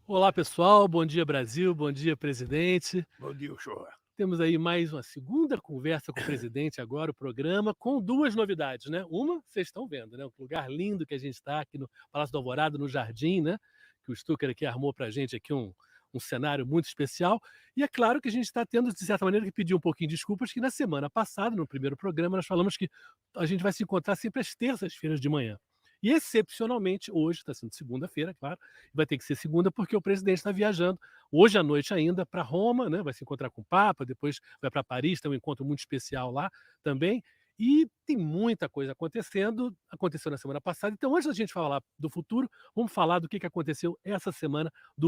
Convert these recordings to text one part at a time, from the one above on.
Olá, pessoal. Bom dia, Brasil. Bom dia, presidente. Bom dia, Uchoa. Temos aí mais uma segunda conversa com o presidente agora, o programa, com duas novidades, né? Uma, vocês estão vendo, né? O lugar lindo que a gente está aqui no Palácio do Alvorada, no Jardim, né? Que o Stucker aqui armou para a gente aqui um cenário muito especial. E é claro que a gente está tendo, de certa maneira, que pedir um pouquinho de desculpas, que na semana passada, no primeiro programa, nós falamos que a gente vai se encontrar sempre às terças-feiras de manhã. E, excepcionalmente, hoje, está sendo segunda-feira, claro, vai ter que ser segunda porque o presidente está viajando hoje à noite ainda para Roma, né? Vai se encontrar com o Papa, depois vai para Paris, tem um encontro muito especial lá também. E tem muita coisa acontecendo, aconteceu na semana passada. Então, antes da gente falar do futuro, vamos falar do que aconteceu essa semana do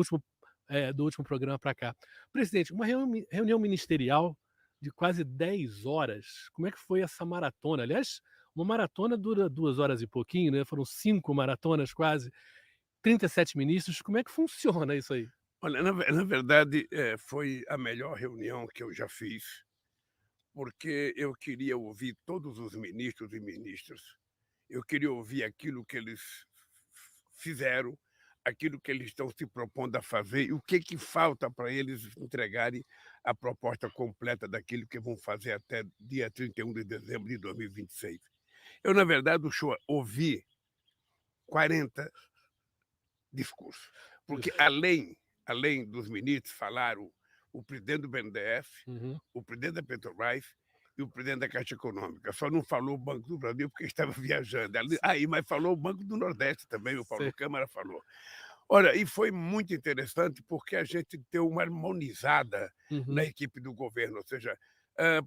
último programa para cá. Presidente, uma reunião ministerial de quase 10 horas. Como é que foi essa maratona? Aliás, uma maratona dura 2 horas e pouquinho, né? Foram 5 maratonas quase, 37 ministros. Como é que funciona isso aí? Olha, na verdade, foi a melhor reunião que eu já fiz, porque eu queria ouvir todos os ministros e ministras. Eu queria ouvir aquilo que eles fizeram, aquilo que eles estão se propondo a fazer e o que falta para eles entregarem a proposta completa daquilo que vão fazer até dia 31 de dezembro de 2026. Eu, na verdade, Uchoa, ouvi 40 discurso, porque Isso. além dos ministros falaram o presidente do BNDES, Uhum. o presidente da Petrobras e o presidente da Caixa Econômica. Só não falou o Banco do Brasil porque estava viajando. Mas falou o Banco do Nordeste também, o Paulo Sei. Câmara falou. Olha, e foi muito interessante porque a gente deu uma harmonizada na Uhum. equipe do governo, ou seja,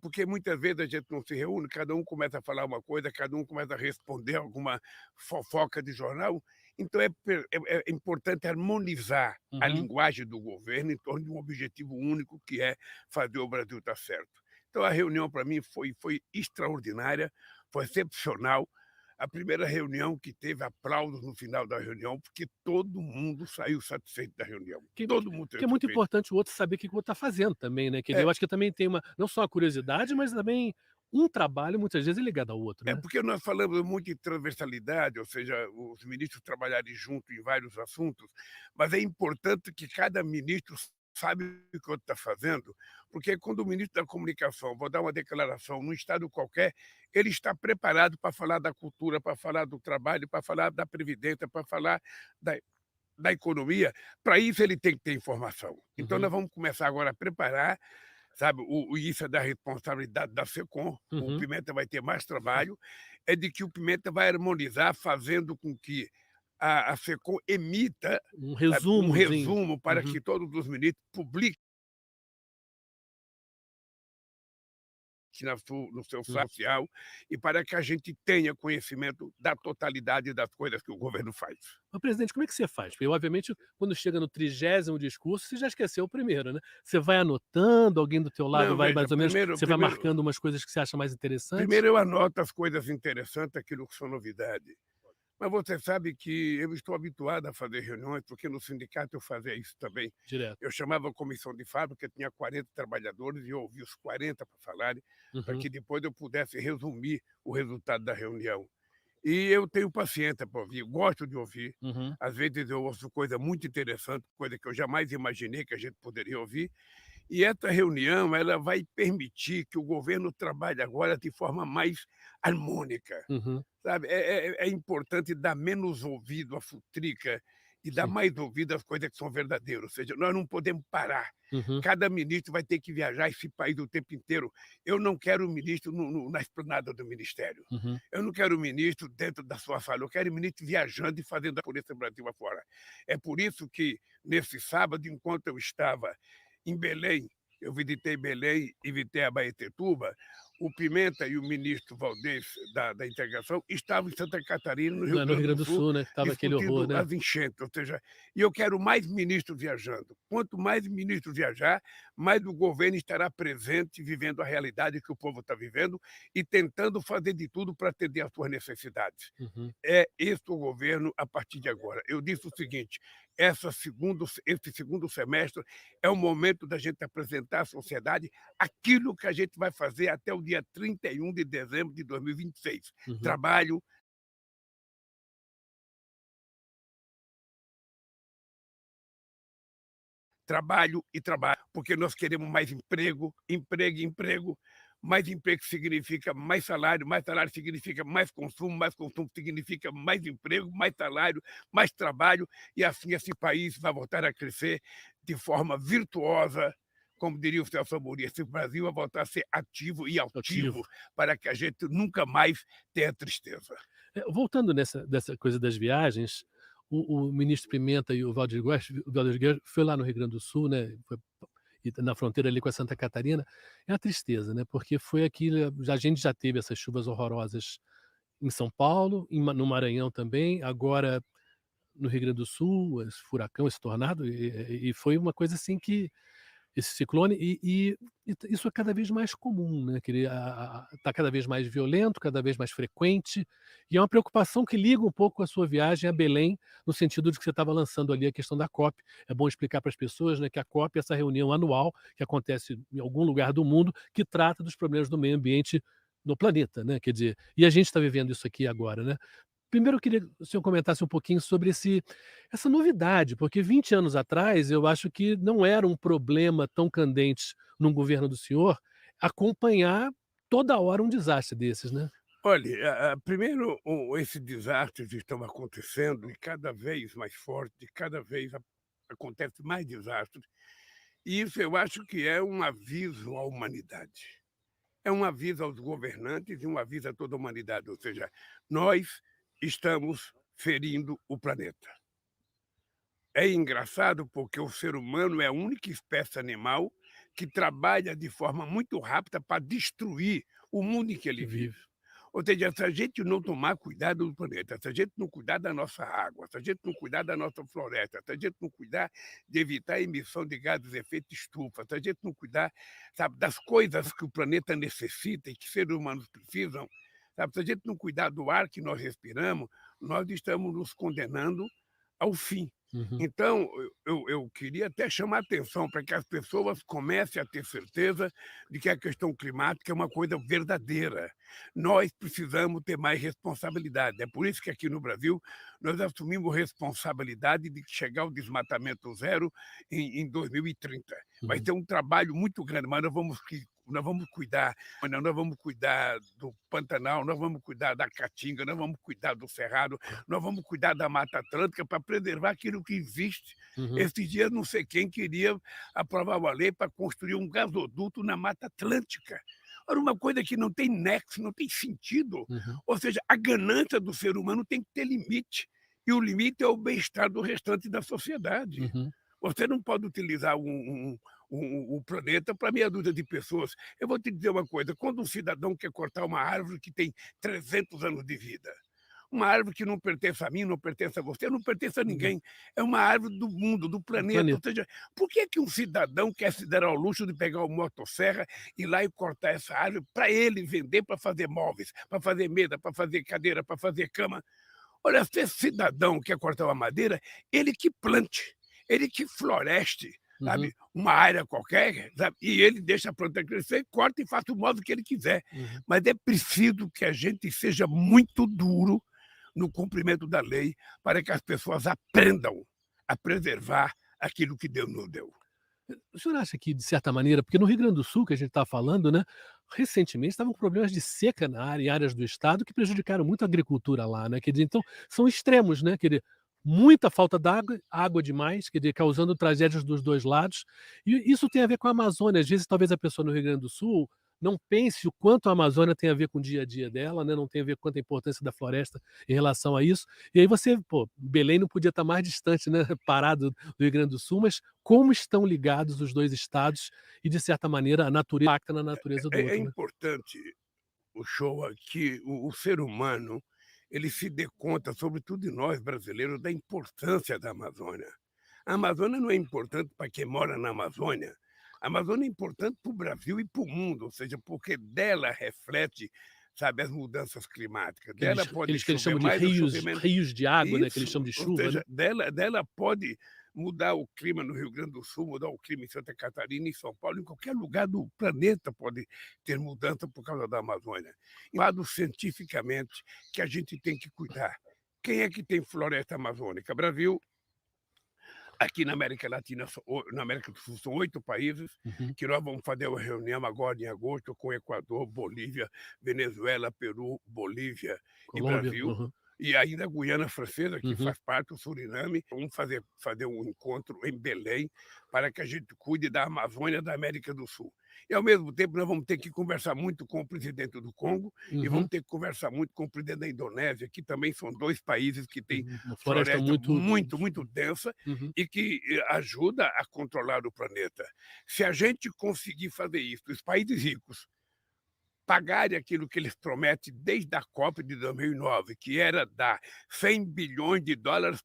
porque muitas vezes a gente não se reúne, cada um começa a falar uma coisa, cada um começa a responder alguma fofoca de jornal, então é importante harmonizar a Uhum. linguagem do governo em torno de um objetivo único, que é fazer o Brasil estar certo. Então a reunião para mim foi extraordinária, foi excepcional, a primeira reunião que teve aplausos no final da reunião, porque todo mundo saiu satisfeito da reunião, todo mundo Que saiu é muito satisfeito. importante o outro saber o que que o outro está fazendo também, né, que ele É, eu acho que também tem uma não só a curiosidade, mas também um trabalho muitas vezes é ligado ao outro, né. porque nós falamos muito de transversalidade, ou seja, os ministros trabalharem junto em vários assuntos, mas é importante que cada ministro sabe o que o outro está fazendo, porque quando o ministro da comunicação vai dar uma declaração num estado qualquer, ele está preparado para falar da cultura, para falar do trabalho, para falar da previdência, para falar da da economia. Para isso ele tem que ter informação. Então Uhum, nós vamos começar agora a preparar, sabe, isso é da responsabilidade da SECOM, o uhum. Pimenta vai ter mais trabalho, é de que o Pimenta vai harmonizar, fazendo com que a SECOM emita, Um sabe, um resumozinho. resumo para Uhum. que todos os ministros publiquem no seu Uhum. site social e para que a gente tenha conhecimento da totalidade das coisas que o governo faz. Mas, presidente, como é que você faz? Porque, obviamente, quando chega no 30º discurso, você já esqueceu o primeiro, né. Você vai anotando, alguém do teu lado Não, vai veja, mais ou menos primeiro você vai primeiro marcando umas coisas que você acha mais interessantes? primeiro eu anoto as coisas interessantes, aquilo que são novidade. Mas você sabe que eu estou habituado a fazer reuniões, porque no sindicato eu fazia isso também. Direto. Eu chamava a comissão de fábrica, tinha 40 trabalhadores e eu ouvia os 40 para falarem, para Uhum, que depois eu pudesse resumir o resultado da reunião. E eu tenho paciência para ouvir, gosto de ouvir. uhum. Às vezes eu ouço coisa muito interessante, coisa que eu jamais imaginei que a gente poderia ouvir. E essa reunião, ela vai permitir que o governo trabalhe agora de forma mais harmônica, Uhum. sabe. É importante dar menos ouvido à futrica e dar Sim. mais ouvido às coisas que são verdadeiras, ou seja, nós não podemos parar. Uhum, Cada ministro vai ter que viajar esse país o tempo inteiro. Eu não quero um ministro na esplanada do ministério. uhum. Eu não quero um ministro dentro da sua sala, eu quero um ministro viajando e fazendo a polícia Brasil afora. É por isso que, nesse sábado, enquanto eu estava em Belém, eu visitei Belém e visitei Abaetetuba, o Pimenta e o ministro Valdez da Integração estavam em Santa Catarina, no Rio No Rio Grande do Grande do Sul, Sul, né, que estava aquele horror, discutindo né. as enchentes, ou seja, e eu quero mais ministros viajando. Quanto mais ministros viajar, mais o governo estará presente, vivendo a realidade que o povo está vivendo e tentando fazer de tudo para atender às suas necessidades. Uhum. É esse o governo a partir de agora. Eu disse o seguinte: esse segundo semestre é o momento da gente apresentar à sociedade aquilo que a gente vai fazer até o dia 31 de dezembro de 2026. Uhum. Trabalho, trabalho e trabalho, porque nós queremos mais emprego, emprego, emprego. Mais emprego significa mais salário significa mais consumo significa mais emprego, mais salário, mais trabalho, e assim esse país vai voltar a crescer de forma virtuosa, como diria o Celso Amorim, esse Brasil vai voltar a ser ativo e Ativo. altivo para que a gente nunca mais tenha tristeza. Voltando dessa coisa das viagens, o ministro Pimenta e o Valdir Guedes foi lá no Rio Grande do Sul, né, e na fronteira ali com a Santa Catarina. É uma tristeza, né, porque foi aquilo, a gente já teve essas chuvas horrorosas em São Paulo, no Maranhão também, agora no Rio Grande do Sul, esse furacão, esse tornado, e foi uma coisa assim que esse ciclone, isso é cada vez mais comum, né, que ele tá cada vez mais violento, cada vez mais frequente, e é uma preocupação que liga um pouco com a sua viagem a Belém, no sentido de que você estava lançando ali a questão da COP. É bom explicar para as pessoas, né, que a COP é essa reunião anual que acontece em algum lugar do mundo, que trata dos problemas do meio ambiente no planeta, né, quer dizer, e a gente está vivendo isso aqui agora, né. Primeiro eu queria que o senhor comentasse um pouquinho sobre essa novidade, porque 20 anos atrás eu acho que não era um problema tão candente no governo do senhor acompanhar toda hora um desastre desses, né. Olha, primeiro esses desastres estão acontecendo e cada vez mais forte, cada vez acontece mais desastres. E isso eu acho que é um aviso à humanidade. É um aviso aos governantes e um aviso a toda a humanidade, ou seja, nós estamos ferindo o planeta. É engraçado porque o ser humano é a única espécie animal que trabalha de forma muito rápida para destruir o mundo em que ele Que vive. vive. Ou seja, se a gente não tomar cuidado do planeta, se a gente não cuidar da nossa água, se a gente não cuidar da nossa floresta, se a gente não cuidar de evitar a emissão de gases de efeito estufa, se a gente não cuidar, sabe, das coisas que o planeta necessita e que seres humanos precisam, sabe, se a gente não cuidar do ar que nós respiramos, nós estamos nos condenando ao fim. Uhum. Então, eu queria até chamar a atenção para que as pessoas comecem a ter certeza de que a questão climática é uma coisa verdadeira. Nós precisamos ter mais responsabilidade. É por isso que aqui no Brasil nós assumimos responsabilidade de chegar ao desmatamento zero em 2030. Vai Uhum. ser um trabalho muito grande, mas nós vamos cuidar, nós vamos cuidar do Pantanal, nós vamos cuidar da Caatinga, nós vamos cuidar do Cerrado, nós vamos cuidar da Mata Atlântica para preservar aquilo que existe. Uhum. Esses dias não sei quem queria aprovar uma lei para construir um gasoduto na Mata Atlântica. Ora, uma coisa que não tem nexo, não tem sentido. Uhum. Ou seja, a ganância do ser humano tem que ter limite. E o limite é o bem-estar do restante da sociedade. Uhum. Você não pode utilizar o planeta para meia dúzia de pessoas. Eu vou te dizer uma coisa: quando um cidadão quer cortar uma árvore que tem 300 anos de vida, uma árvore que não pertence a mim, não pertence a você, não pertence a Ninguém. ninguém, é uma árvore do mundo, do Do planeta. Ou planeta. seja, por que que um cidadão quer se dar ao luxo de pegar uma motosserra, ir lá e cortar essa árvore para ele vender, para fazer móveis, para fazer mesa, para fazer cadeira, para fazer cama? Olha, se esse cidadão quer cortar uma madeira, ele que plante, ele que floreste, Uhum. sabe, uma área qualquer, sabe, e ele deixa a planta crescer, corta e faz o modo que ele quiser. Uhum. Mas é preciso que a gente seja muito duro no cumprimento da lei para que as pessoas aprendam a preservar aquilo que Deus nos deu. O senhor acha que, de certa maneira, porque no Rio Grande do Sul, que a gente está falando, né, recentemente estavam com problemas de seca em áreas do estado que prejudicaram muito a agricultura lá, né, quer dizer, então são extremos, né, quer dizer, muita falta d'água, água demais, quer dizer, causando tragédias dos 2 lados, e isso tem a ver com a Amazônia. Às vezes, talvez a pessoa no Rio Grande do Sul não pense o quanto a Amazônia tem a ver com o dia a dia dela, né, não tem a ver com quanta importância da floresta em relação a isso. E aí você, pô, Belém não podia estar mais distante, né, parado do Rio Grande do Sul, mas como estão ligados os 2 estados e, de certa maneira, a natureza impacta na natureza do É outro, né. importante o show aqui, o ser humano, ele se dê conta, sobretudo nós brasileiros, da importância da Amazônia. A Amazônia não é importante para quem mora na Amazônia. A Amazônia é importante para o Brasil e para o mundo, ou seja, porque dela reflete, sabe, as mudanças climáticas. Dela pode Que eles chover chamam de mais ou chover rios menos. rios de água, né, que eles Isso, chamam de ou chuva, né. seja, dela pode mudar o clima no Rio Grande do Sul, mudar o clima em Santa Catarina, em São Paulo, em qualquer lugar do planeta pode ter mudança por causa da Amazônia. Lado cientificamente que a gente tem que cuidar. Quem é que tem floresta amazônica? Brasil. Aqui na América Latina, na América do Sul, são 8 países Uhum. que nós vamos fazer uma reunião agora em agosto com Equador, Bolívia, Venezuela, Peru, Bolívia e Colômbia. Brasil. Uhum. E ainda a Guiana Francesa, que Uhum. faz parte, o Suriname. Vamos fazer um encontro em Belém para que a gente cuide da Amazônia da América do Sul. E, ao mesmo tempo, nós vamos ter que conversar muito com o presidente do Congo e Uhum. vamos ter que conversar muito com o presidente da Indonésia, que também são 2 países que têm Uma floresta floresta muito. muito densa Uhum. e que ajuda a controlar o planeta. Se a gente conseguir fazer isso, os países ricos pagarem aquilo que eles prometem desde a Copa de 2009, que era dar $100 bilhões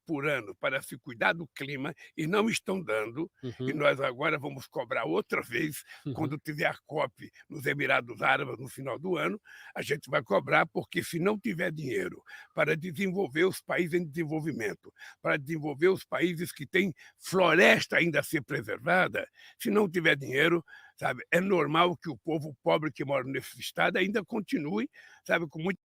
por ano para se cuidar do clima, e não estão dando, e Uhum. nós agora vamos cobrar outra vez, Uhum. quando tiver a COP nos Emirados Árabes no final do ano, a gente vai cobrar, porque se não tiver dinheiro para desenvolver os países em desenvolvimento, para desenvolver os países que têm floresta ainda a ser preservada, se não tiver dinheiro, sabe, é normal que o povo pobre que mora nesse estado ainda continue, sabe, com muita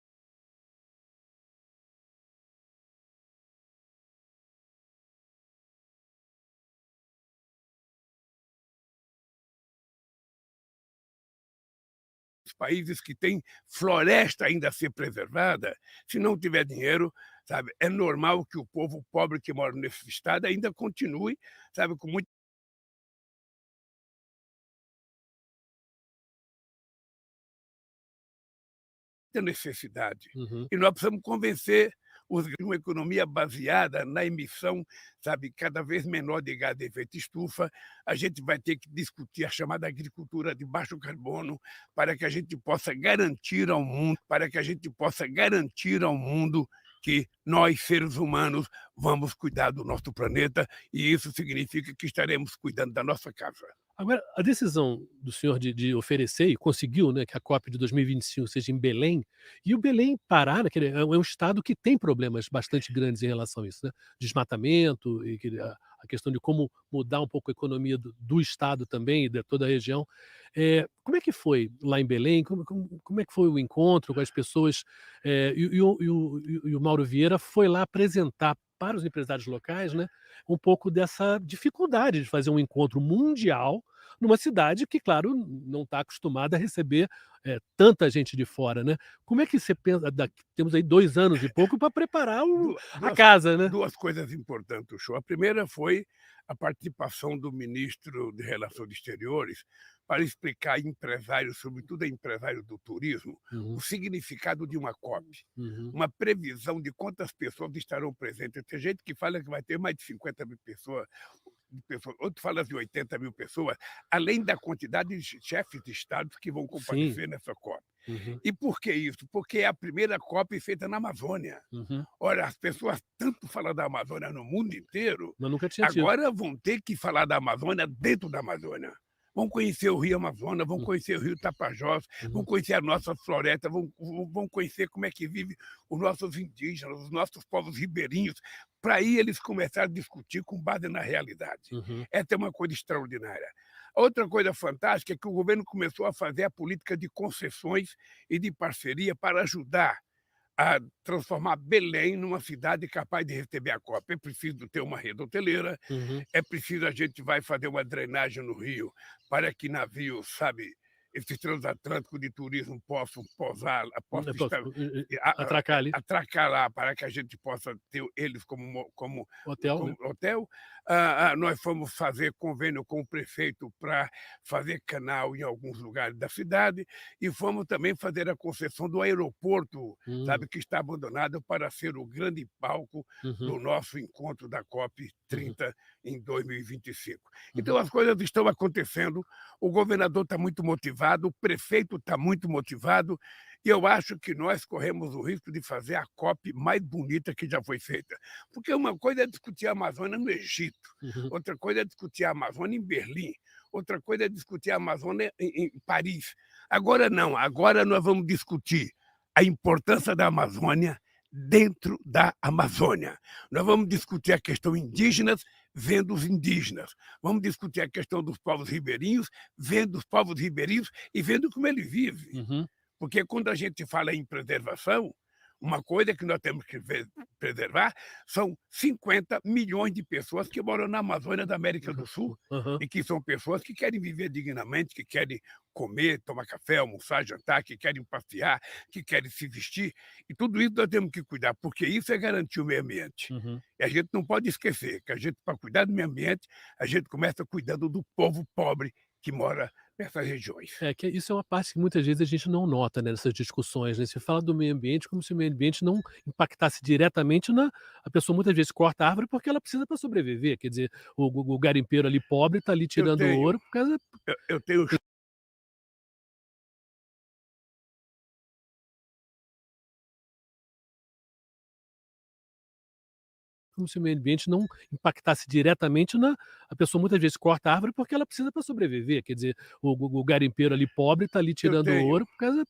países que têm floresta ainda a ser preservada, se não tiver dinheiro, sabe, é normal que o povo pobre que mora nesse estado ainda continue, sabe, com muita necessidade. Uhum. E nós precisamos convencer os de uma economia baseada na emissão, sabe, cada vez menor de gás de efeito estufa. A gente vai ter que discutir a chamada agricultura de baixo carbono para que a gente possa garantir ao mundo, que nós, seres humanos, vamos cuidar do nosso planeta, e isso significa que estaremos cuidando da nossa casa. Agora, a decisão do senhor de oferecer, e conseguiu, né, que a COP de 2025 seja em Belém, e o Belém, Pará, né, que é um estado que tem problemas bastante grandes em relação a isso, né? Desmatamento, e a questão de como mudar um pouco a economia do estado também e de toda a região. Como é que foi lá em Belém? Como é que foi o encontro com as pessoas? E o Mauro Vieira foi lá apresentar para os empresários locais, né, um pouco dessa dificuldade de fazer um encontro mundial numa cidade que, claro, não está acostumada a receber, tanta gente de fora, né. Como é que você pensa, temos aí 2 anos e pouco para preparar a Duas casa, né. duas coisas importantes do show. A primeira foi a participação do ministro de Relações Exteriores para explicar a empresários, sobretudo a empresários do turismo, o Uhum. significado de uma COP, Uhum. uma previsão de quantas pessoas estarão presentes. Tem gente que fala que vai ter mais de 50.000 pessoas, outro fala de 80.000 pessoas, além da quantidade de chefes de estados que vão Sim. comparecer nessa COP. Uhum. E por que isso? Porque é a primeira COP feita na Amazônia. Uhum. Olha, as pessoas tanto falam da Amazônia no mundo inteiro, Mas nunca tinha tido. agora vão ter que falar da Amazônia dentro da Amazônia. Vão conhecer o Rio Amazonas, vão Hum. conhecer o Rio Tapajós, vão Uhum. conhecer a nossa floresta, vão conhecer como é que vive os nossos indígenas, os nossos povos ribeirinhos, para aí eles começarem a discutir com base na realidade. Uhum. Essa é uma coisa extraordinária. Outra coisa fantástica é que o governo começou a fazer a política de concessões e de parceria para ajudar a transformar Belém numa cidade capaz de receber a COP. É preciso ter uma rede hoteleira, Uhum. é preciso, a gente vai fazer uma drenagem no rio para que navios, sabe, esses transatlânticos de turismo possam pousar, possam estar, Atracar ali. atracar lá, para que a gente possa ter eles Hotel, como né. hotel. Nós fomos fazer convênio com o prefeito para fazer canal em alguns lugares da cidade, e fomos também fazer a concessão do aeroporto, Hum. sabe, que está abandonado, para ser o grande palco Uhum. do nosso encontro da COP Uhum. 30 em 2025. Uhum. Então as coisas estão acontecendo, o governador está muito motivado, o prefeito está muito motivado, e eu acho que nós corremos o risco de fazer a COP mais bonita que já foi feita. Porque uma coisa é discutir a Amazônia no Egito, Uhum. outra coisa é discutir a Amazônia em Berlim, outra coisa é discutir a Amazônia em Paris. Agora não, agora nós vamos discutir a importância da Amazônia dentro da Amazônia. Nós vamos discutir a questão indígenas vendo os indígenas. Vamos discutir a questão dos povos ribeirinhos, vendo os povos ribeirinhos e vendo como ele vive. Uhum. Porque quando a gente fala em preservação, uma coisa que nós temos que preservar são 50 milhões de pessoas que moram na Amazônia da América do Sul Aham. e que são pessoas que querem viver dignamente, que querem comer, tomar café, almoçar, jantar, que querem passear, que querem se vestir. E tudo isso nós temos que cuidar, porque isso é garantir o meio ambiente. Uhum. E a gente não pode esquecer que a gente, para cuidar do meio ambiente, a gente começa cuidando do povo pobre que mora nessas regiões. É, que isso é uma parte que muitas vezes a gente não nota, né, nessas discussões, né, se fala do meio ambiente como se o meio ambiente não impactasse diretamente na a pessoa muitas vezes corta a árvore porque ela precisa para sobreviver, quer dizer, o garimpeiro ali pobre está ali Eu tirando tenho ouro por causa eu tenho como se o meio ambiente não impactasse diretamente na a pessoa muitas vezes corta a árvore porque ela precisa para sobreviver, quer dizer, o garimpeiro ali pobre está ali eu tirando tenho ouro por causa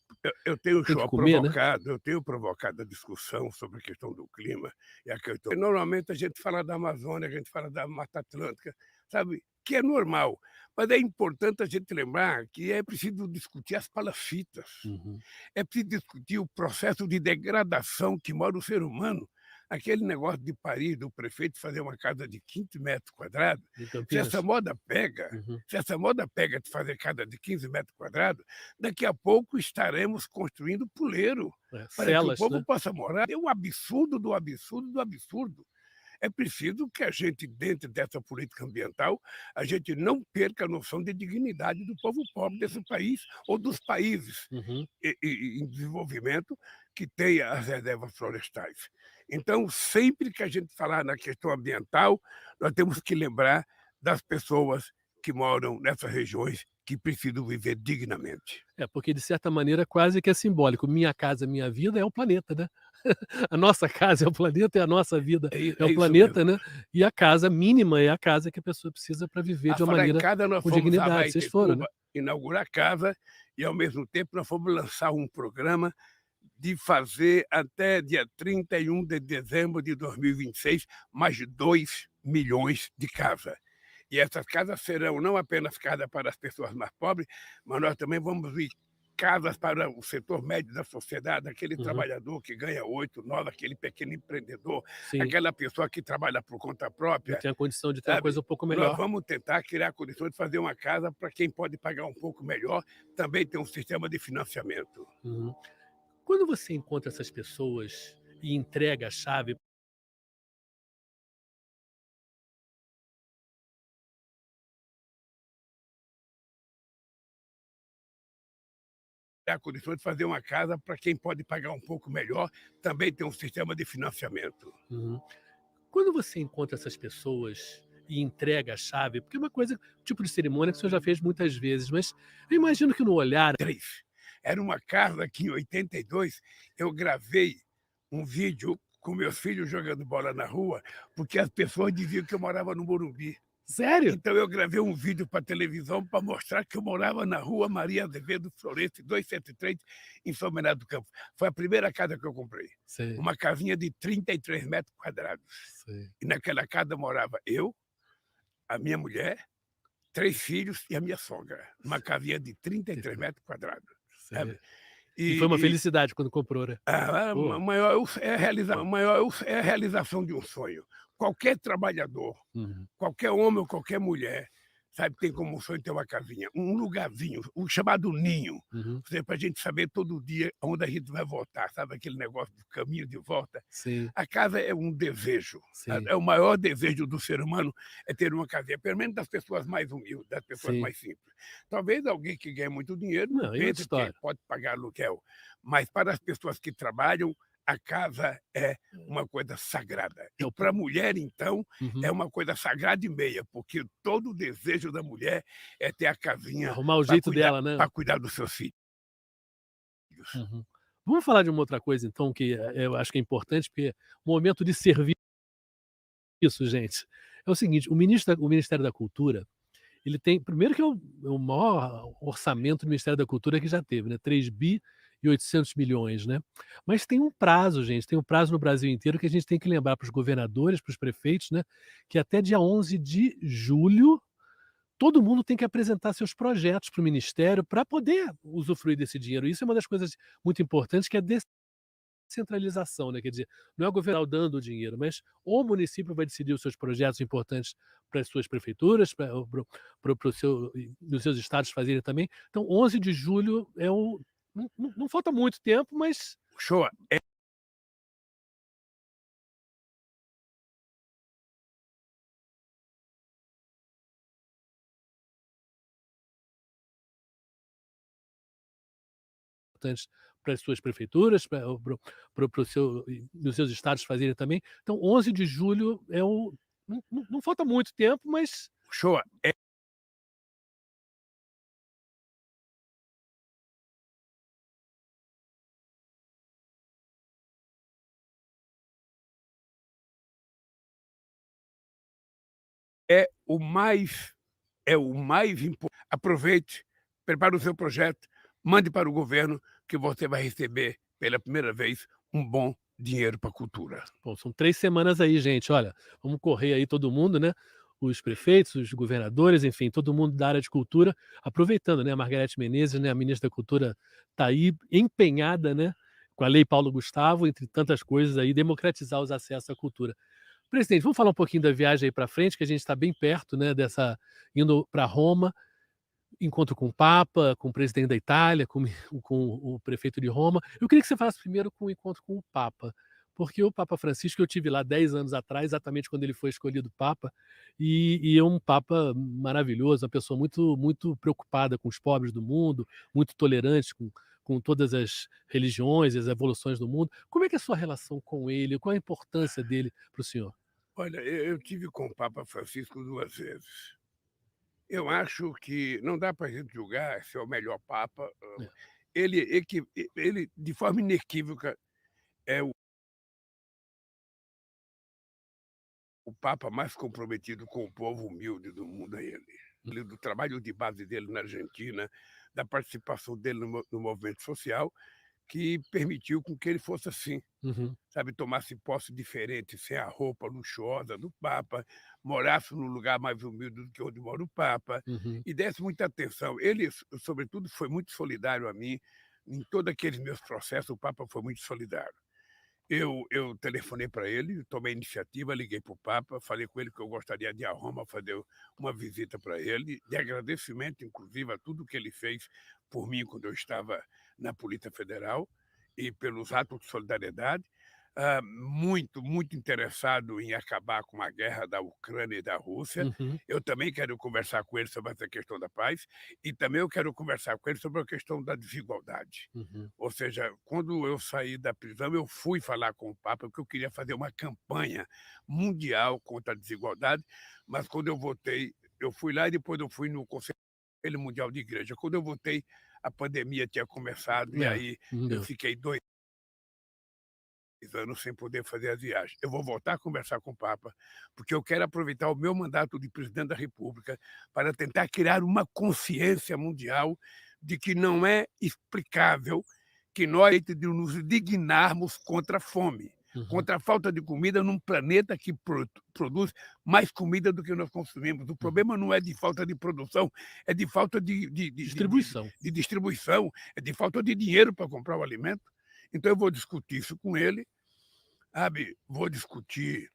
eu tenho tem que só comer, né. provocado eu tenho provocado a discussão sobre a questão do clima e a questão normalmente a gente fala da Amazônia, a gente fala da Mata Atlântica, sabe, que é normal, mas é importante a gente lembrar que é preciso discutir as palafitas, Uhum. é preciso discutir o processo de degradação que mora o ser humano. Aquele negócio de Paris, do prefeito fazer uma casa de 15 metros quadrados, Em se essa Campinas? moda pega Uhum. se essa moda pega de fazer casa de 15 metros quadrados, daqui a pouco estaremos construindo puleiro, É, para que o celas, povo né. possa morar. É um absurdo do absurdo do absurdo. É preciso que a gente, dentro dessa política ambiental, a gente não perca a noção de dignidade do povo pobre desse país ou dos países Uhum. em desenvolvimento que tenha as reservas florestais. Então, sempre que a gente falar na questão ambiental, nós temos que lembrar das pessoas que moram nessas regiões que precisam viver dignamente. É, porque de certa maneira quase que é simbólico. Minha casa, minha vida é o planeta, né. A nossa casa é o planeta, é a nossa vida é É o isso mesmo. planeta, né, e a casa mínima é a casa que a pessoa precisa para viver A de uma falar em maneira casa, nós com fomos a dignidade. Vocês foram, né? Maiteituba inaugurar a casa e, ao mesmo tempo, nós fomos lançar um programa de fazer até dia 31 de dezembro de 2026 mais de 2 milhões de casas. E essas casas serão não apenas casas para as pessoas mais pobres, mas nós também vamos ir casas para o setor médio da sociedade, aquele Uhum. trabalhador que ganha 8, 9, aquele pequeno empreendedor, Sim, aquela pessoa que trabalha por conta não própria, tem a condição de ter uma coisa sabe. um pouco Nós melhor. vamos tentar criar condições de fazer uma casa para quem pode pagar um pouco melhor, também tem um sistema de financiamento. Uhum. Quando você encontra essas pessoas e entrega a chave Criar condições de fazer uma casa para quem pode pagar um pouco melhor, também tem um sistema de financiamento. uhum. Quando você encontra essas pessoas e entrega a chave, porque é uma coisa tipo de cerimônia que o senhor já fez muitas vezes, mas eu imagino que no olhar 3. Era uma casa que em 82 eu gravei um vídeo com meus filhos jogando bola na rua, porque as pessoas diziam que eu morava no Morumbi. sério? Então eu gravei um vídeo para televisão para mostrar que eu morava na rua Maria Azevedo Florencio 273, em São Bernardo do Campo. Foi a primeira casa que eu comprei, Sei, uma casinha de 33 metros quadrados. sei, E naquela casa morava eu, a minha mulher, 3 filhos e a minha sogra, numa casinha de 33 entendi, metros quadrados, sei. sabe. E foi uma E felicidade quando comprou, né? a Pô, maior é a realização de um sonho. Qualquer trabalhador, uhum, qualquer homem ou qualquer mulher, sabe, tem como sonho ter uma casinha, um lugarzinho, o chamado ninho, uhum, para a gente saber todo dia onde a gente vai voltar, sabe, aquele negócio do caminho de volta. sim, A casa é um desejo, sabe, sim, é o maior desejo do ser humano é ter uma casinha, pelo menos das pessoas mais humildes, das pessoas sim. mais simples. Talvez alguém que ganha muito dinheiro não Não, aí é outra pense que história. pode pagar aluguel, mas para as pessoas que trabalham, a casa é uma coisa sagrada. É E o para a mulher, então, é uhum. uma coisa sagrada e meia, porque todo o desejo da mulher é ter a casinha Arrumar o jeito dela, né? para cuidar dos seus filhos. Uhum. Vamos falar de uma outra coisa então que, eu acho que é importante, porque o momento de serviço, gente, é o seguinte, o Ministério da Cultura, ele tem primeiro que é o maior orçamento do Ministério da Cultura que já teve, né, 3 bi 800 milhões, né. Mas tem um prazo, gente, tem um prazo no Brasil inteiro que a gente tem que lembrar para os governadores, para os prefeitos, né, que até dia 11 de julho todo mundo tem que apresentar seus projetos para o ministério para poder usufruir desse dinheiro. Isso é uma das coisas muito importantes, que é a descentralização, né, quer dizer, não é o governador dando o dinheiro, mas o município vai decidir os seus projetos importantes para as suas prefeituras, para o seu e nos seus estados fazerem também. Então 11 de julho é o não falta muito tempo, mas Show importantes para as suas prefeituras, para o seu e nos seus estados fazerem também. Então 11 de julho é o não falta muito tempo, mas show é o mais importante. Aproveite, prepare o seu projeto, mande para o governo que você vai receber pela primeira vez um bom dinheiro para a cultura. bom, são 3 semanas aí, gente, olha, vamos correr aí todo mundo, né, os prefeitos, os governadores, enfim, todo mundo da área de cultura, aproveitando, né, a Margarete Menezes, né, a ministra da cultura está aí empenhada, né, com a lei Paulo Gustavo, entre tantas coisas aí, democratizar os acessos à cultura. Presidente, vamos falar um pouquinho da viagem aí para frente, que a gente está bem perto, né, dessa indo para Roma, encontro com o Papa, com o presidente da Itália, com o prefeito de Roma. Eu queria que você falasse primeiro com o encontro com o Papa, porque o Papa Francisco eu tive lá 10 anos atrás, exatamente quando ele foi escolhido Papa, e é um Papa maravilhoso, uma pessoa muito preocupada com os pobres do mundo, muito tolerante com todas as religiões e as evoluções do mundo. Como é que é a sua relação com ele? Qual a importância dele para o senhor? Olha, eu tive com o Papa Francisco 2 vezes. Eu acho que não dá para a gente julgar se é o melhor papa. É. Ele, de forma inequívoca, é o papa mais comprometido com o povo humilde do mundo, é ele. Do trabalho de base dele na Argentina, da participação dele no movimento social, que permitiu com que ele fosse assim, Uhum, sabe, tomasse posse diferente, sem a roupa luxuosa do Papa, morasse num lugar mais humilde do que onde mora o Papa, uhum. e desse muita atenção. Ele, sobretudo, foi muito solidário a mim, em todos aqueles meus processos, o Papa foi muito solidário. Eu telefonei para ele, tomei a iniciativa, liguei para o Papa, falei com ele que eu gostaria de ir a Roma fazer uma visita para ele, de agradecimento, inclusive, a tudo que ele fez por mim quando eu estava na Polícia Federal e pelos atos de solidariedade. Muito interessado em acabar com a guerra da Ucrânia e da Rússia. Uhum, Eu também quero conversar com ele sobre essa questão da paz e também eu quero conversar com ele sobre a questão da desigualdade. uhum. Ou seja, quando eu saí da prisão, eu fui falar com o Papa, porque eu queria fazer uma campanha mundial contra a desigualdade, mas quando eu voltei, eu fui lá e depois eu fui no Conselho Mundial de Igreja. Quando eu voltei, a pandemia tinha começado e É, aí não eu deu. fiquei 2 anos sem poder fazer as viagens. Eu vou voltar a conversar com o Papa, porque eu quero aproveitar o meu mandato de presidente da República para tentar criar uma consciência mundial de que não é explicável que nós de nos dignarmos contra a fome, Uhum, contra a falta de comida num planeta que produz mais comida do que nós consumimos. O uhum. problema não é de falta de produção, é de falta Distribuição. de distribuição, é de falta de dinheiro para comprar o alimento. Então eu vou discutir isso com ele, sabe, vou discutir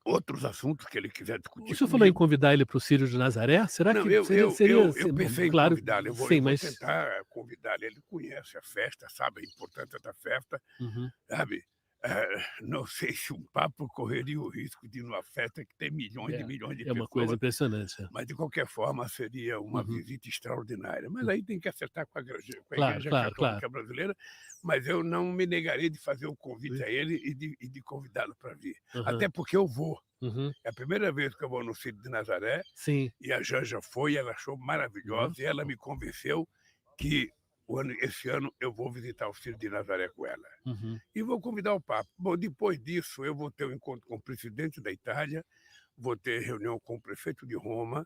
outros assuntos que ele quiser O discutir senhor falou em comigo. convidar ele para o Círio de Nazaré? Será Não, que seria eu se bom, pensei em claro, convidá-lo, sim, eu vou mas tentar convidá-lo, ele conhece a festa, sabe a importância da festa, uhum. sabe. Não sei se um papa correria o risco de ir numa festa que tem milhões e É, milhões de é uma coisa pessoas, impressionante, é. mas de qualquer forma seria uma Uhum, visita extraordinária. Mas hum. aí tem que acertar com a Claro, Igreja claro, claro. Católica Brasileira, mas eu não me negarei de fazer o convite a ele e de convidá-lo para vir. Aham, Até porque eu vou. uhum. É a primeira vez que eu vou no Círio de Nazaré, Sim. e a Janja foi, ela achou maravilhosa, e Nossa, ela me convenceu que esse ano eu vou visitar o Círio de Nazaré com ela. uhum. E vou convidar o Papa. Bom, depois disso, eu vou ter um encontro com o presidente da Itália, vou ter reunião com o prefeito de Roma,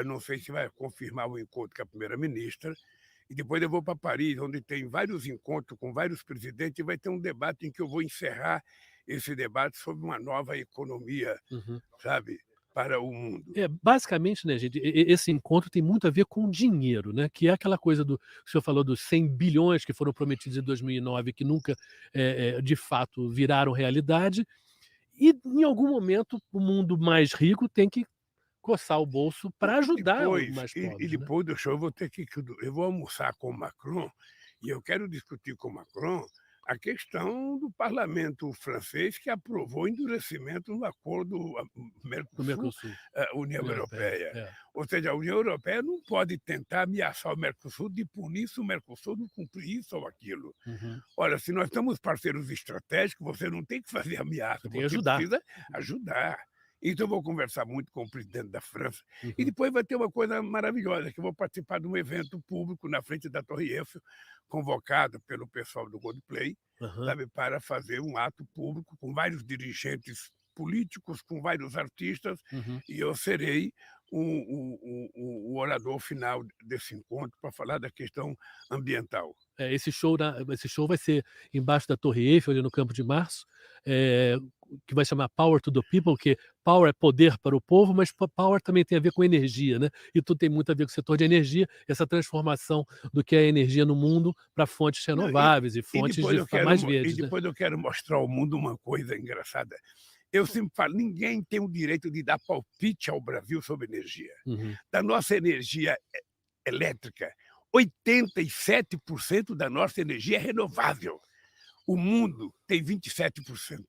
não sei se vai confirmar o encontro com a primeira-ministra, e depois eu vou para Paris, onde tem vários encontros com vários presidentes, e vai ter um debate em que eu vou encerrar esse debate sobre uma nova economia, Uhum. sabe, para o mundo. É, basicamente, né, gente, esse encontro tem muito a ver com dinheiro, né, que é aquela coisa do o senhor falou dos 100 bilhões que foram prometidos em 2009 que nunca, de fato viraram realidade, e em algum momento o mundo mais rico tem que coçar o bolso para E ajudar os depois mais e pobres, né. depois do show eu vou ter eu vou almoçar com o Macron, e eu quero discutir com o Macron a questão do parlamento francês que aprovou o endurecimento no acordo Do Mercosul, Mercosul, União União Europeia, Europeia. é. Ou seja, a União Europeia não pode tentar ameaçar o Mercosul de punir se o Mercosul não cumprir isso ou aquilo. Uhum. Olha, se nós somos parceiros estratégicos, você não tem que fazer Você ameaça, tem que você ajudar. precisa ajudar. Então eu vou conversar muito com o presidente da França, e Uhum. depois vai ter uma coisa maravilhosa, que eu vou participar de um evento público na frente da Torre Eiffel, convocado pelo pessoal do Coldplay, Aham. sabe, para fazer um ato público com vários dirigentes políticos, com vários artistas, Uhum. e eu serei o orador final desse encontro para falar da questão ambiental. É, esse show vai ser embaixo da Torre Eiffel, ali no Campo de Março, eh, que vai chamar Power to the People, que power é poder para o povo, mas power também tem a ver com energia, né, e tudo tem muito a ver com o setor de energia, essa transformação do que é energia no mundo para fontes Não, renováveis e fontes de mais verdes, né. depois eu quero mostrar ao mundo uma coisa engraçada. Eu sempre falo: ninguém tem o direito de dar palpite ao Brasil sobre energia. Uhum. Da nossa energia elétrica, 87% da nossa energia é renovável. O mundo tem 27%.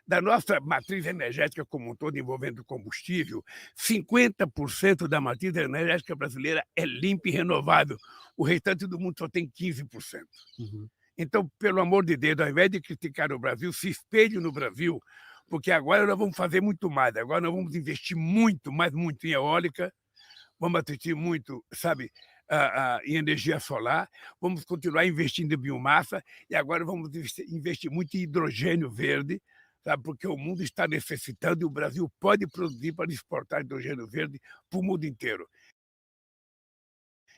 Da nossa matriz energética como um todo, envolvendo combustível, 50% da matriz energética brasileira é limpa e renovável. O restante do mundo só tem 15%. Uhum. Então, pelo amor de Deus, ao invés de criticar o Brasil, se espelhe no Brasil, porque agora nós vamos fazer muito mais. Agora nós vamos investir muito, mas muito em eólica, vamos investir muito, sabe, em energia solar, vamos continuar investindo em biomassa, e agora vamos investir muito em hidrogênio verde, sabe, porque o mundo está necessitando e o Brasil pode produzir para exportar hidrogênio verde para o mundo inteiro.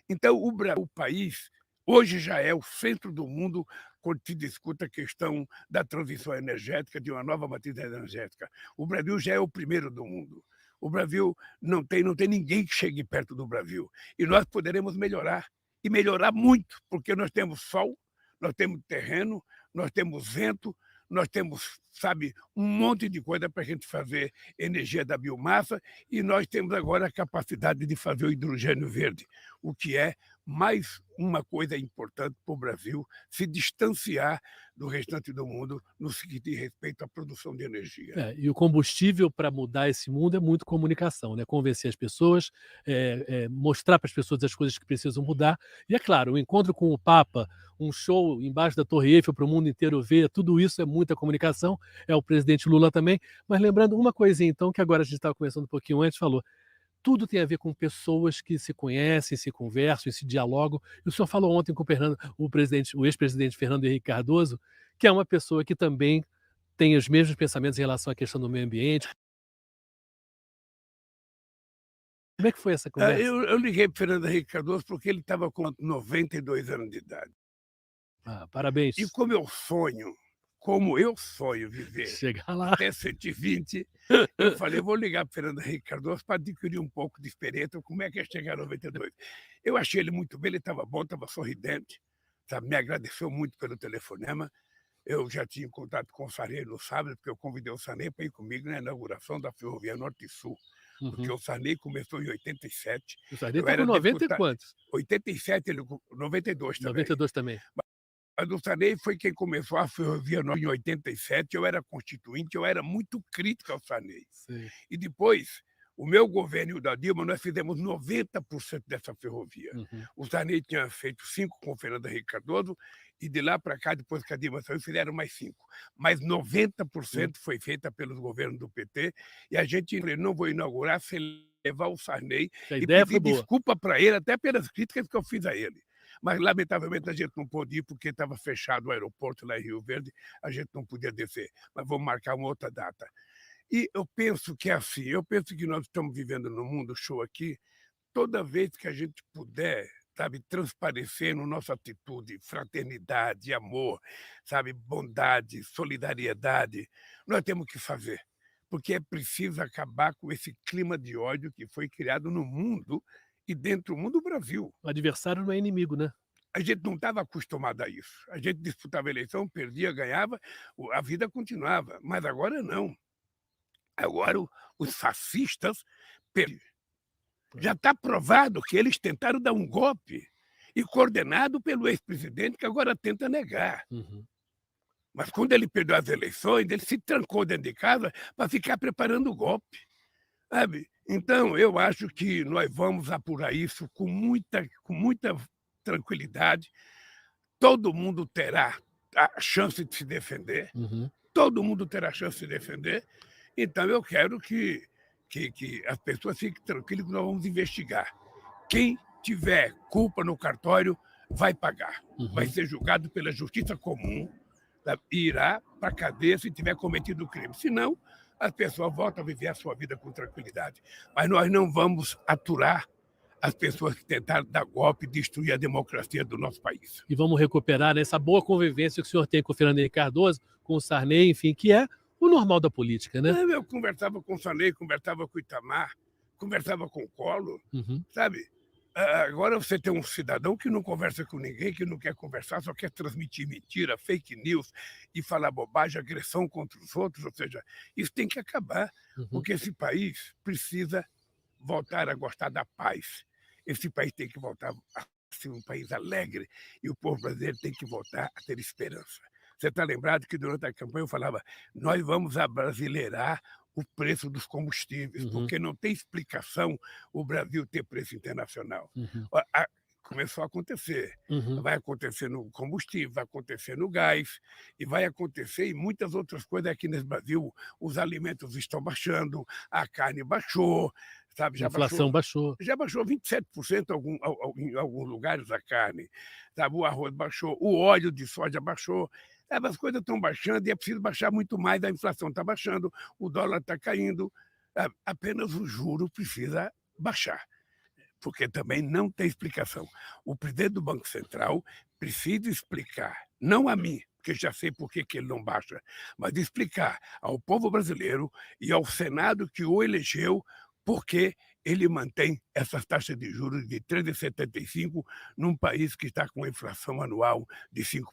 Então, o país hoje já é o centro do mundo quando se discute a questão da transição energética, de uma nova matriz energética. O Brasil já é o primeiro do mundo. O Brasil não tem ninguém que chegue perto do Brasil. E nós poderemos melhorar, e melhorar muito, porque nós temos sol, nós temos terreno, nós temos vento, nós temos, sabe, um monte de coisa para a gente fazer energia da biomassa, e nós temos agora a capacidade de fazer o hidrogênio verde, o que é mais uma coisa importante para o Brasil se distanciar do restante do mundo no que diz respeito à produção de energia. É, e o combustível para mudar esse mundo é muito comunicação, né, convencer as pessoas, mostrar para as pessoas as coisas que precisam mudar. E é claro, o encontro com o Papa, um show embaixo da Torre Eiffel para o mundo inteiro ver, tudo isso é muita comunicação, é o presidente Lula também. Mas lembrando uma coisinha então, que agora a gente estava conversando um pouquinho antes, falou, tudo tem a ver com pessoas que se conhecem, se conversam e se dialogam. E o senhor falou ontem com o ex-presidente Fernando Henrique Cardoso, que é uma pessoa que também tem os mesmos pensamentos em relação à questão do meio ambiente. Como é que foi essa conversa? Eu liguei para o Fernando Henrique Cardoso porque ele estava com 92 anos de idade. Ah, E parabéns. como eu sonho viver Chegar lá. até 120, eu falei: "Eu vou ligar para o Fernando Henrique Cardoso para adquirir um pouco de experiência, como é que é chegar a 92". Eu achei ele muito bem, ele estava bom, estava sorridente, sabe, me agradeceu muito pelo telefonema. Eu já tinha contato com o Sarney no sábado, porque eu convidei o Sarney para ir comigo na inauguração da Ferrovia Norte e Sul, porque Uhum. o Sarney começou em 87, O Sarney eu está com era 90 e deputado quantos? 87, ele com 92 também. 92 também. Mas o Sarney foi quem começou a Ferrovia Norte em 87, eu era constituinte, eu era muito crítico ao Sarney. Sei. E depois, o meu governo e o da Dilma, nós fizemos 90% dessa ferrovia. Uhum. O Sarney tinha feito 5 com o Fernando Henrique Cardoso, e de lá para cá, depois que a Dilma saiu, fizeram mais 5. Mas 90% foi feita pelos governos do PT, e a gente falou: "Não vou inaugurar sem levar o Sarney", A e ideia foi pedir boa. desculpa para ele, até pelas críticas que eu fiz a ele. Mas, lamentavelmente, a gente não pôde ir, porque estava fechado o aeroporto lá em Rio Verde, a gente não podia descer. Mas vamos marcar uma outra data. E eu penso que é assim, eu penso que nós estamos vivendo num mundo show aqui, toda vez que a gente puder, sabe, transparecer na nossa atitude, fraternidade, amor, sabe, bondade, solidariedade. Nós temos que fazer, porque é preciso acabar com esse clima de ódio que foi criado no mundo e dentro do mundo do Brasil. O adversário não é inimigo, né? A gente não estava acostumado a isso. A gente disputava a eleição, perdia, ganhava, a vida continuava. Mas agora não. Agora os fascistas perdem. Já está provado que eles tentaram dar um golpe e coordenado pelo ex-presidente, que agora tenta negar. Uhum. Mas quando ele perdeu as eleições, ele se trancou dentro de casa para ficar preparando o golpe, sabe? Então, eu acho que nós vamos apurar isso com muita tranquilidade. Todo mundo terá a chance de se defender, Uhum. todo mundo terá a chance de se defender. Então, eu quero que as pessoas fiquem tranquilas que nós vamos investigar. Quem tiver culpa no cartório vai pagar, vai ser julgado pela justiça comum, e irá para a cadeia se tiver cometido o crime. Senão, as pessoas voltam a viver a sua vida com tranquilidade. Mas nós não vamos aturar as pessoas que tentaram dar golpe e destruir a democracia do nosso país. E vamos recuperar essa boa convivência que o senhor tem com o Fernando Henrique Cardoso, com o Sarney, enfim, que é o normal da política, né? Eu conversava com o Sarney, conversava com o Itamar, conversava com o Collor, sabe? Agora você tem um cidadão que não conversa com ninguém, que não quer conversar, só quer transmitir mentira, fake news e falar bobagem, agressão contra os outros. Ou seja, isso tem que acabar, porque esse país precisa voltar a gostar da paz. Esse país tem que voltar a ser um país alegre e o povo brasileiro tem que voltar a ter esperança. Você está lembrado que durante a campanha eu falava, nós vamos abrasileirar o preço dos combustíveis, porque não tem explicação o Brasil ter preço internacional. Começou a acontecer. Vai acontecer no combustível, vai acontecer no gás, e vai acontecer em muitas outras coisas aqui nesse Brasil. Os alimentos estão baixando, a carne baixou, sabe? A inflação baixou. Já baixou 27% em alguns lugares a carne, sabe? O arroz baixou, o óleo de soja baixou. As coisas estão baixando e é preciso baixar muito mais. A inflação está baixando, o dólar está caindo, apenas o juro precisa baixar, porque também não tem explicação. O presidente do Banco Central precisa explicar, não a mim, porque já sei por que ele não baixa, mas explicar ao povo brasileiro e ao Senado que o elegeu por que ele mantém essas taxas de juros de 13,75 num país que está com uma inflação anual de 5%.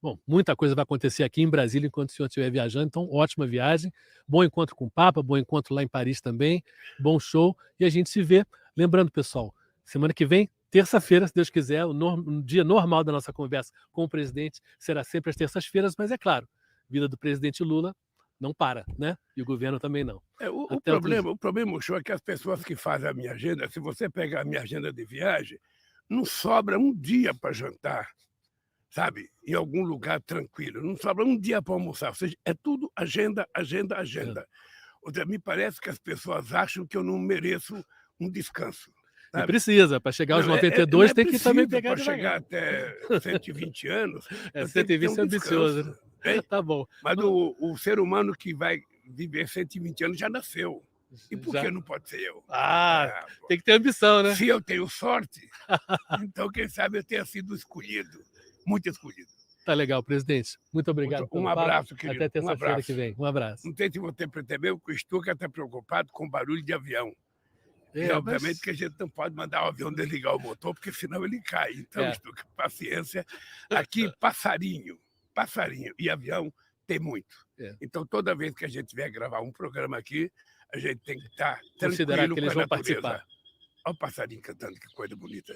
Bom, muita coisa vai acontecer aqui em Brasília enquanto o senhor estiver viajando, então ótima viagem, bom encontro com o Papa, bom encontro lá em Paris também, bom show, e a gente se vê. Lembrando, pessoal, semana que vem, terça-feira, se Deus quiser, um dia normal da nossa conversa com o presidente será sempre às terças-feiras, mas é claro, vida do presidente Lula não para, né? E o governo também não. O problema, show, é que as pessoas que fazem a minha agenda, se você pegar a minha agenda de viagem, não sobra um dia para jantar, sabe, em algum lugar tranquilo. Não sobra um dia para almoçar. Ou seja, é tudo agenda, agenda, agenda. Ou seja, me parece que as pessoas acham que eu não mereço um descanso. Sabe? E precisa, para chegar aos 92 tem que também pegar para chegar até 120 anos. 120 é ambicioso. Né? Tá bom. Mas o ser humano que vai viver 120 anos já nasceu. E por que não pode ser eu? Tem que ter ambição, né? Se eu tenho sorte, então quem sabe eu tenha sido escolhido. Muito escolhido. Tá legal, presidente. Muito obrigado. Um abraço, querido. Até terça-feira que vem. Um abraço. Não sei se você percebeu que o Stuka está preocupado com barulho de avião. E, obviamente, que a gente não pode mandar o avião desligar o motor, porque senão ele cai. Então, Stuka, paciência. Aqui, passarinho e avião tem muito. Então, toda vez que a gente vier gravar um programa aqui, a gente tem que estar tranquilo que eles vão participar. Olha o passarinho cantando, que coisa bonita.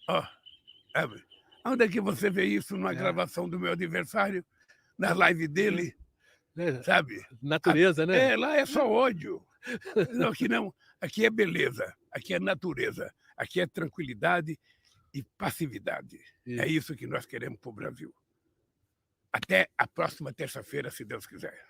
Ó, onde é que você vê isso numa gravação do meu aniversário? Na live dele? Sabe? Natureza, né? Lá é só ódio. Não, aqui não. Aqui é beleza, aqui é natureza, aqui é tranquilidade e passividade. É isso que nós queremos para o Brasil. Até a próxima terça-feira, se Deus quiser.